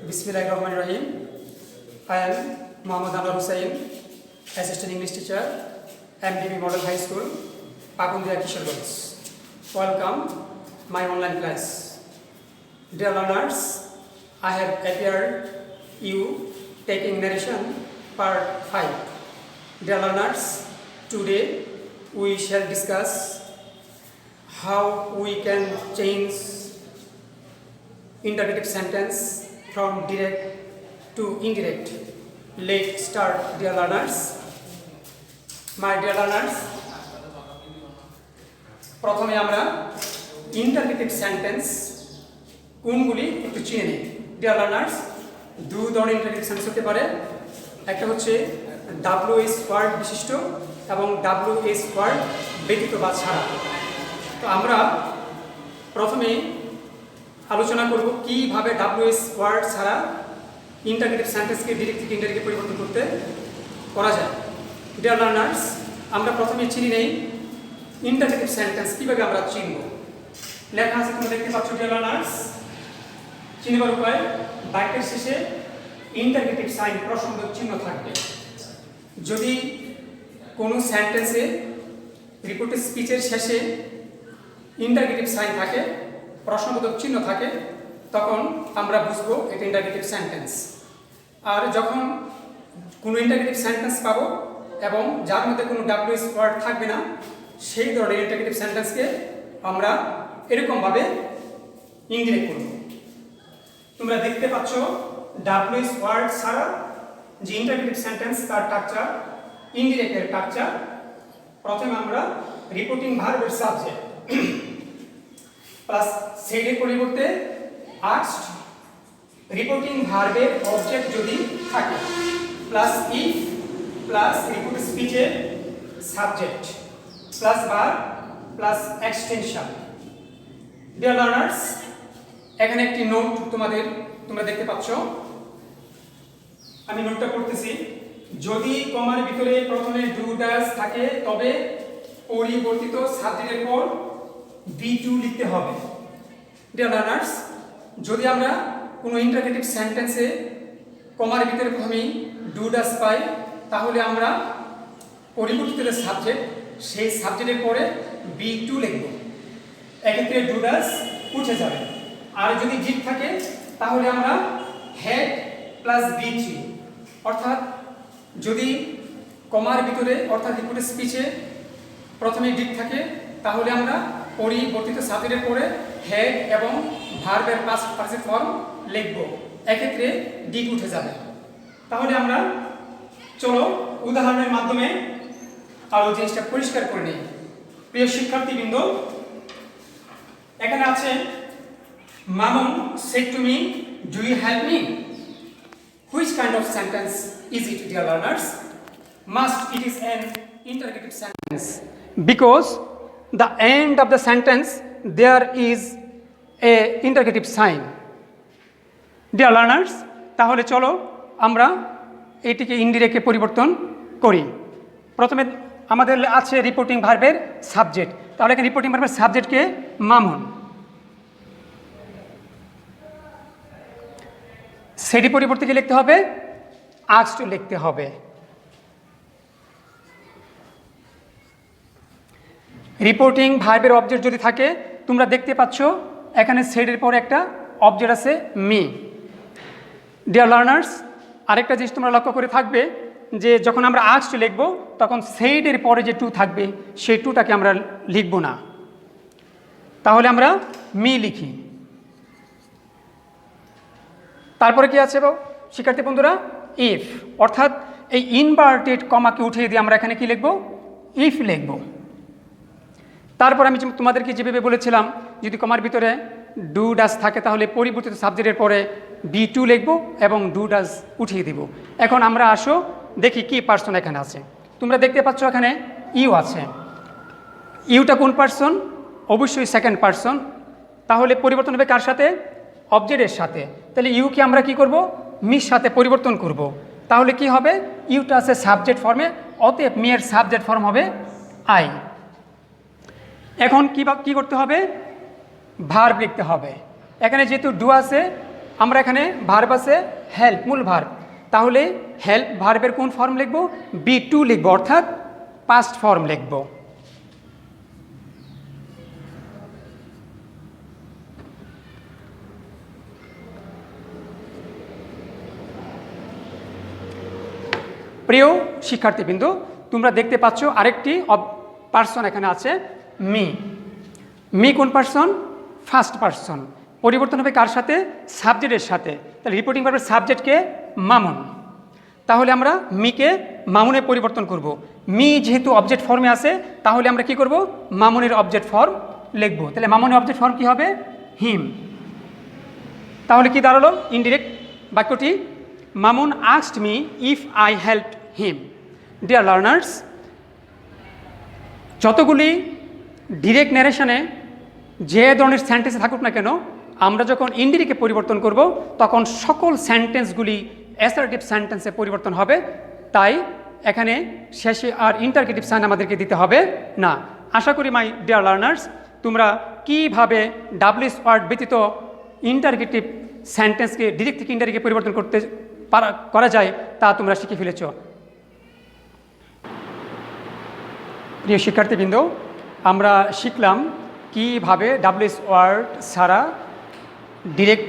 Bismillahirrahmanirrahim. I am Muhammad Anwar Hussain, Assistant English Teacher, MDB Model High School, Pakundia Kisharganj. Welcome my online class. Dear learners, I have appeared you taking narration part 5. Dear learners, today we shall discuss how we can change interrogative sentence from direct to indirect. Let's start, dear learners. My dear learners, প্রথমে আমরা interrogative sentence কোনগুলি একটু চিনে নিই। Dear learners, দুই ধরনের interrogative sentence হতে পারে। একটা হচ্ছে WH ওয়ার্ড বিশিষ্ট এবং WH ওয়ার্ড ব্যতীত বা ছাড়া। তো আমরা প্রথমে আলোচনা করব কিভাবে WH ওয়ার্ড ছাড়া ইন্টারগেটিভ সেন্টেন্সকে ডিরেক্ট থেকে ইনডাইরেক্টে পরিবর্তন করা যায়। ডিয়ার লার্নার্স, আমরা প্রথমে চিনি নেই ইন্টারগেটিভ সেন্টেন্স কিভাবে আমরা চিনব। লেখা আছে, তোমরা দেখতে পাচ্ছ ডিয়ার লার্নার্স। চিনবার উপায়, বাক্যের শেষে ইন্টারগেটিভ সাইন প্রশ্নবোধক চিহ্ন থাকবে। যদি কোনো সেন্টেন্সে রিপোর্টেড স্পিচের শেষে ইন্টারগেটিভ সাইন থাকে, প্রশ্নবোধক চিহ্ন থাকে, তখন আমরা বুঝবো এটা ইন্টারগেটিভ সেন্টেন্স। আর যখন কোনো ইন্টারগেটিভ সেন্টেন্স পাবো এবং যার মধ্যে কোনো WH ওয়ার্ড থাকবে না, সেই ধরনের ইন্টারগেটিভ সেন্টেন্সকে আমরা এরকমভাবে ইনডিরেক্ট করব। তোমরা দেখতে পাচ্ছ WH ওয়ার্ড ছাড়া যে ইন্টারগেটিভ সেন্টেন্স তার স্ট্রাকচার, ইনডিরেক্টের স্ট্রাকচার। প্রথমে আমরা রিপোর্টিং ভার্বের সাবজেক্ট প্লাস সেডের পরিবর্তে আস্কড, রিপোর্টিং ভার্বের অবজেক্ট যদি থাকে, প্লাস ইফ প্লাস রিপোর্ট স্পিচের subject plus verb plus extension. Dear learners, এখানে একটি নোট তোমরা দেখতে পাচ্ছ। আমি নোটটা পড়তেছি। যদি কমার ভিতরে প্রথমে ডু ডাজ থাকে তবে পরিবর্তিত সাবজেক্টের পর B2 লিখতে হবে। ডিয়ার লার্নার্স, যদি আমরা কোনো ইন্টারগেটিভ সেন্টেন্সে কমার ভিতরে প্রথমেই ডু ডাজ পাই, তাহলে আমরা পরিবর্তিত সাবজেক্ট, সেই সাবজেক্টের পরে B2 লিখব। এক্ষেত্রে ডু ডাজ উঠে যাবে। আর যদি ডিড থাকে তাহলে আমরা হ্যাড প্লাস B3, অর্থাৎ যদি কমার ভিতরে অর্থাৎ রিপোর্টেড স্পিচে প্রথমে ডিড থাকে তাহলে আমরা পরিবর্তিত সাবজেক্টের পরে হেড এবং ভার্বের পাস্ট পারফেক্ট ফর্ম লিখব। এক্ষেত্রে ডিড উঠে যাবে। তাহলে আমরা চলো উদাহরণের মাধ্যমে আরো জিনিসটা পরিষ্কার করে নিই। প্রিয় শিক্ষার্থীবৃন্দ, এখানে আছে Mamun said to me, do you help me? Which kind of sentence is it, dear learners? Must it is an interrogative sentence, because the end of the sentence there is a interrogative sign. Dear learners, তাহলে চলো আমরা এটিকে ইনডিরেক্টে পরিবর্তন করি। প্রথমে আমাদের আছে reporting ভার্বের সাবজেক্ট। তাহলে এখানে রিপোর্টিং ভার্বের সাবজেক্টকে মামুন, সেটি পরিবর্তে কি লিখতে হবে? আস্কড লিখতে হবে। রিপোর্টিং ভার্বের অবজেক্ট যদি থাকে, তোমরা দেখতে পাচ্ছ এখানে সেডের পরে একটা অবজেক্ট আছে মি। ডিয়ার লার্নার্স, আরেকটা জিনিস তোমরা লক্ষ্য করে থাকবে যে যখন আমরা আস্কড লিখব তখন সেডের পরে যে টু থাকবে সেই টুটাকে আমরা লিখব না, তাহলে আমরা মি লিখি। তারপরে কি আছে শিক্ষার্থী বন্ধুরা? ইফ, অর্থাৎ এই ইনভার্টেড কমাকে উঠিয়ে দিয়ে আমরা এখানে কি লিখব? ইফ লিখব। তারপর আমি তোমাদেরকে যেভাবে বলেছিলাম, যদি কমার ভিতরে ডু ডাজ থাকে তাহলে পরিবর্তিত সাবজেক্টের পরে B2 লিখব এবং ডু ডাজ উঠিয়ে দিব। এখন আমরা আসো দেখি কি পার্সন এখানে আছে। তোমরা দেখতে পাচ্ছ এখানে ইউ আছে। ইউটা কোন পার্সন? অবশ্যই সেকেন্ড পার্সন। তাহলে পরিবর্তন হবে কার সাথে? অবজেক্টের সাথে। তাহলে ইউকে আমরা কি করব? মির সাথে পরিবর্তন করব। তাহলে কি হবে? ইউটা আছে সাবজেক্ট ফর্মে, অতএব মিয়ের সাবজেক্ট ফর্ম হবে আই। এখন কি করতে হবে? ভার্ব লিখতে হবে। এখানে যেহেতু ডু আছে আমরা এখানে ভার্ব আছে হেল্প, মূল ভার্ব, তাহলে হেল্প ভার্বের কোন ফর্ম লিখব? B2 লিখব, অর্থাৎ পাস্ট ফর্ম লিখব। প্রিয় শিক্ষার্থীবৃন্দ, তোমরা দেখতে পাচ্ছ আরেকটি পার্সন এখানে আছে, মি। মি কোন পার্সন? First person. পরিবর্তন হবে কার সাথে? সাবজেক্টের সাথে। তাহলে রিপোর্টিং ভার্বের সাবজেক্টকে মামুন, তাহলে আমরা মিকে মামুনে পরিবর্তন করব। মি যেহেতু অবজেক্ট ফর্মে আছে, তাহলে আমরা কি করব? মামুনের অবজেক্ট ফর্ম লিখব। তাহলে মামুনের অবজেক্ট ফর্ম কি হবে? হিম। তাহলে কি দাঁড়ালো ইনডিরেক্ট বাক্যটি? Mamun asked me if I helped him. Dear learners, যতগুলি ডিরেক্ট ন্যারেশনে যে ধরনের সেন্টেন্সে থাকুক না কেন, আমরা যখন ইনডিরেক্টকে পরিবর্তন করব তখন সকল সেন্টেন্সগুলি অ্যাসার্টিভ সেন্টেন্সে পরিবর্তন হবে। তাই এখানে শেষে আর ইন্টারগেটিভ সাইন আমাদেরকে দিতে হবে না। আশা করি মাই ডিয়ার লার্নার্স, তোমরা কীভাবে ডাব্লিউএস ওয়ার্ড ব্যতীত ইন্টারগেটিভ সেন্টেন্সকে ডিরেক্ট থেকে ইনডাইরেক্টে পরিবর্তন করা যায় তা তোমরা শিখে ফেলেছ। প্রিয় শিক্ষার্থীবৃন্দ, আমরা শিখলাম কীভাবে ডাব্লিউএস ওয়ার্ড ছাড়া ডিরেক্ট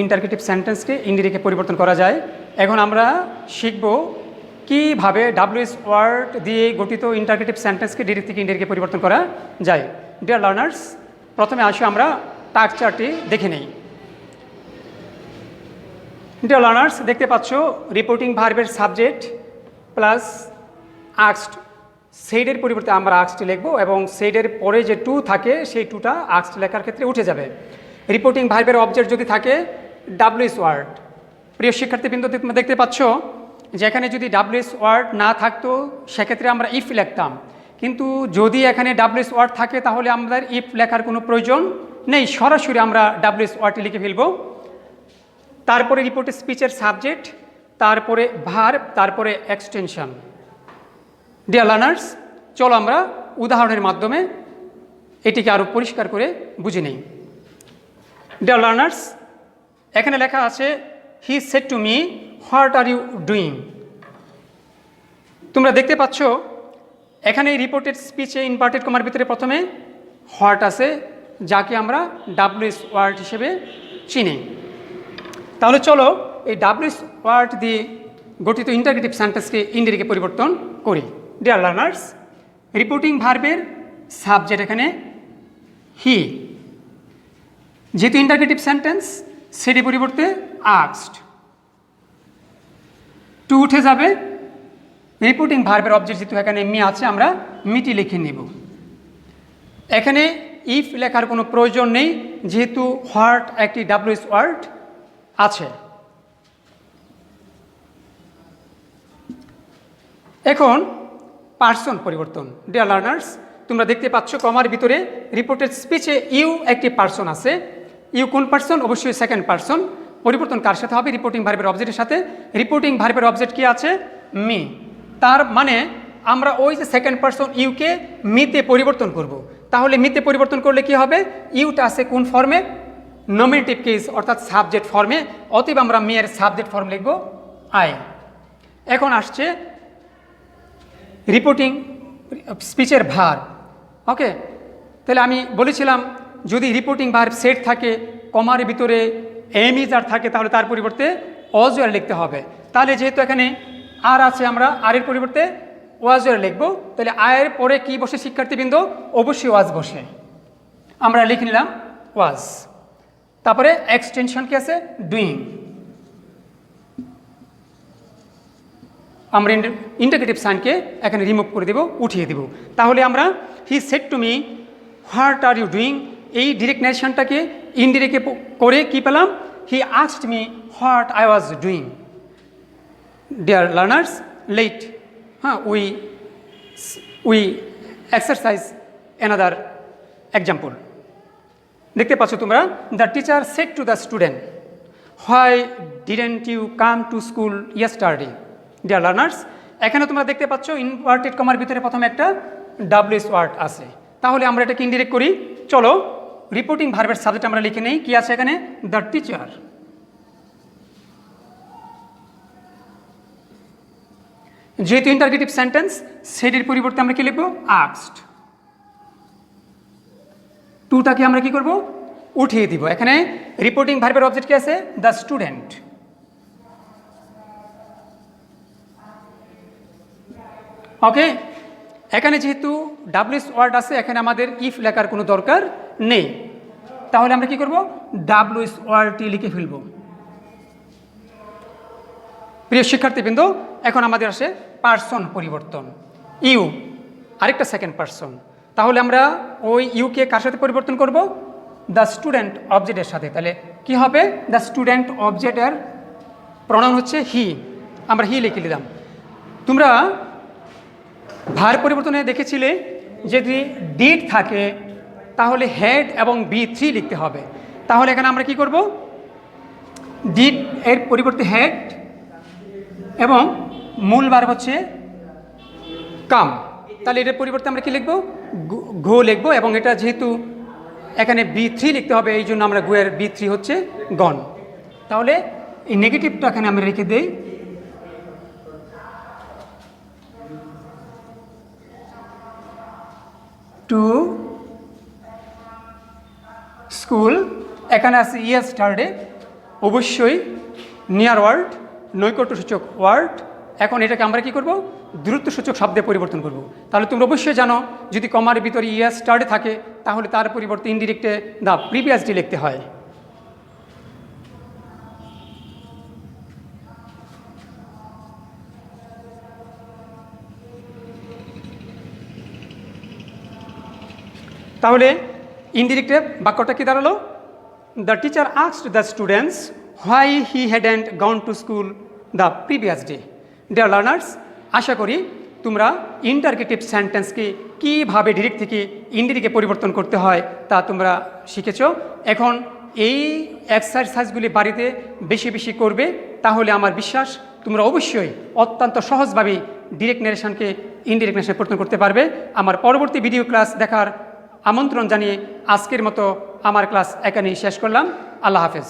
ইন্টারগেটিভ সেন্টেন্সকে ইনডিরেক্টে পরিবর্তন করা যায়। এখন আমরা শিখব কীভাবে ডাব্লিউএস ওয়ার্ড দিয়ে গঠিত ইন্টারগেটিভ সেন্টেন্সকে ডিরেক্ট থেকে ইনডিরেক্টে পরিবর্তন করা যায়। ডিয়ার লার্নার্স, প্রথমে আসি আমরা স্ট্রাকচারটি দেখে নেই। ডিয়ার লার্নার্স, দেখতে পাচ্ছ রিপোর্টিং ভার্বের সাবজেক্ট প্লাস আস্কড, সেইডের পরিবর্তে আমরা আস্কড লিখব এবং সেইডের পরে যে টু থাকে সেই টুটা আস্কড লেখার ক্ষেত্রে উঠে যাবে। রিপোর্টিং ভার্বের অবজেক্ট যদি থাকে ডাব্লিউএস ওয়ার্ড, প্রিয় শিক্ষার্থীবৃন্দ তোমরা দেখতে পাচ্ছ যেখানে যদি ডাব্লিউএস ওয়ার্ড না থাকতো সেক্ষেত্রে আমরা ইফ লিখতাম, কিন্তু যদি এখানে ডাব্লিউএস ওয়ার্ড থাকে তাহলে আমাদের ইফ লেখার কোনো প্রয়োজন নেই, সরাসরি আমরা ডাব্লিউএস ওয়ার্ডটি লিখে ফেলব। তারপরে রিপোর্টের স্পিচের সাবজেক্ট, তারপরে ভার্ব, তারপরে এক্সটেনশন। ডিয়ার লার্নার্স, চলো আমরা উদাহরণের মাধ্যমে এটিকে আরও পরিষ্কার করে বুঝে নেই। ডিয়ার লার্নার্স, এখানে লেখা আছে he said to me what are you doing. তোমরা দেখতে পাচ্ছ এখানে রিপোর্টেড স্পিচে ইনভার্টেড কমার ভিতরে প্রথমে হোয়াট আছে, যাকে আমরা ডাব্লিউএস ওয়ার্ড হিসেবে চিনি। তাহলে চলো এই ডাব্লিউএস ওয়ার্ড দিয়ে গঠিত ইন্টারগেটিভ সেন্টেন্সকে ইনডিরেক্টে পরিবর্তন করি। ডিয়ার লার্নার্স, রিপোর্টিং ভার্বের সাবজেক্ট এখানে হি, যেহেতু ইন্টারগেটিভ সেন্টেন্স সেটি পরিবর্তে আস্কড, টু উঠে যাবে। রিপোর্টিং ভার্বের অবজেক্ট যেহেতু এখানে মি আছে, আমরা মিটি লিখে নেব। এখানে ইফ লেখার কোনো প্রয়োজন নেই যেহেতু হোয়াট একটি ডাব্লিউএস ওয়ার্ড আছে। এখন পার্সন পরিবর্তন। ডিয়ার লার্নার্স, তোমরা দেখতে পাচ্ছ কমার ভিতরে রিপোর্টেড স্পিচে ইউ একটি পার্সন আছে। ইউ কোন পার্সন? অবশ্যই সেকেন্ড পার্সন। পরিবর্তন কার সাথে হবে? রিপোর্টিং ভার্বের অবজেক্টের সাথে। রিপোর্টিং ভার্বের অবজেক্ট কি আছে? মি। তার মানে আমরা ওই যে সেকেন্ড পার্সন ইউকে মিতে পরিবর্তন করব। তাহলে মিতে পরিবর্তন করলে কি হবে? ইউটা আছে কোন ফর্মে? নমিনেটিভ কেস, অর্থাৎ সাবজেক্ট ফর্মে। অতএব আমরা মেয়ের সাবজেক্ট ফর্ম লিখব আই। এখন আসছে রিপোর্টিং স্পিচের ভার্ব। ওকে, তাহলে আমি বলেছিলাম যদি রিপোর্টিং ভার্ব সেট থাকে, কমার ভিতরে এম ইজ আর থাকে, তাহলে তার পরিবর্তে ওয়াজ ওয়ার লিখতে হবে। তাহলে যেহেতু এখানে আর আছে, আমরা আর এর পরিবর্তে ওয়াজ ওয়ার লিখব। তাহলে আয়ের পরে কি বসে শিক্ষার্থীবৃন্দ? অবশ্যই ওয়াজ বসে। আমরা লিখে নিলাম ওয়াজ। তারপরে এক্সটেনশন কি আছে? ডুইং। আমরা ইন্টারগেটিভ সাইনকে এখানে রিমুভ করে দেব, উঠিয়ে দেব। তাহলে আমরা he said to me what are you doing, এই ডিরেক্ট ন্যারেশনটাকে ইনডিরেক্টে করে কি পেলাম? He asked me what I was doing. Dear learners, let we exercise another example. দেখতে পাচ্ছ তোমরা, the teacher said to the student why didn't you come to school yesterday. Dear learners, এখানে তোমরা দেখতে পাচ্ছ ইনভার্টেড কমার ভিতরে প্রথমে একটা ডাব্লিউএস ওয়ার্ড আছে। তাহলে আমরা এটাকে ইনডিরেক্ট করি। চলো রিপোর্টিং ভার্বের সাবজেক্ট আমরা লিখে নেই। কি আছে এখানে? The teacher. যেহেতু ইন্টারগেটিভ সেন্টেন্স, সেটির পরিবর্তে আমরা কি লিখব? আস্কড। টুটাকে আমরা কি করব? উঠিয়ে দিব। এখানে রিপোর্টিং ভার্বের অবজেক্ট কি আছে? The student. ওকে, এখানে যেহেতু ডাব্লিউএস ওয়ার্ড আছে, এখানে আমাদের ইফ লেখার কোনো দরকার নেই। তাহলে আমরা কি করব? ডাব্লিউএস ওয়ার্ডটি লিখে ফেলব। প্রিয় শিক্ষার্থীবৃন্দ, এখন আমাদের আসে পার্সন পরিবর্তন। ইউ আরেকটা সেকেন্ড পার্সন। তাহলে আমরা ওই ইউকে কার সাথে পরিবর্তন করব? দ্য স্টুডেন্ট অবজেক্টের সাথে। তাহলে কি হবে? দ্য স্টুডেন্ট অবজেক্টের প্রনাউন হচ্ছে হি, আমরা হি লিখে দিলাম। তোমরা ভার পরিবর্তনে দেখেছিলে যদি ডিড থাকে তাহলে হেড এবং B3 লিখতে হবে। তাহলে এখানে আমরা কি করব? ডিড এর পরিবর্তে হেড এবং মূল ভার্ব হচ্ছে কাম। তাহলে এটার পরিবর্তে আমরা কি লিখব? গো লিখব। এবং এটা যেহেতু এখানে B3 লিখতে হবে, এই জন্য আমরা গো এর B3 হচ্ছে গন। তাহলে এই নেগেটিভটা এখানে আমরা রেখে দেই। টু স্কুল, এখানে আছে ইয়েস্টারডে, অবশ্যই নিয়ার ওয়ার্ড, নৈকট্যসূচক ওয়ার্ড। এখন এটাকে আমরা কি করব? দূরত্বসূচক শব্দে পরিবর্তন করব। তাহলে তোমরা অবশ্যই জানো যদি কমার ভিতরে ইয়েস্টারডে থাকে তাহলে তার পরিবর্তে ইনডিরেক্টে দ্য প্রিভিয়াস ডে লিখতে হয়। তাহলে ইনডিরেক্টে বাক্যটা কি দাঁড়ালো? The teacher asked the students why he hadn't gone to school the previous day. Dear learners, আশা করি তোমরা ইন্টারগেটিভ সেন্টেন্সকে কীভাবে ডিরেক্ট থেকে ইনডিরেক্টে পরিবর্তন করতে হয় তা তোমরা শিখেছ। এখন এই এক্সারসাইজগুলি বাড়িতে বেশি বেশি করবে, তাহলে আমার বিশ্বাস তোমরা অবশ্যই অত্যন্ত সহজভাবেই ডিরেক্ট নারেশনকে ইনডিরেক্ট নারেশনে পরিবর্তন করতে পারবে। আমার পরবর্তী ভিডিও ক্লাস দেখার আমন্ত্রণ জানিয়ে আজকের মতো আমার ক্লাস এখানেই শেষ করলাম। আল্লাহ হাফেজ।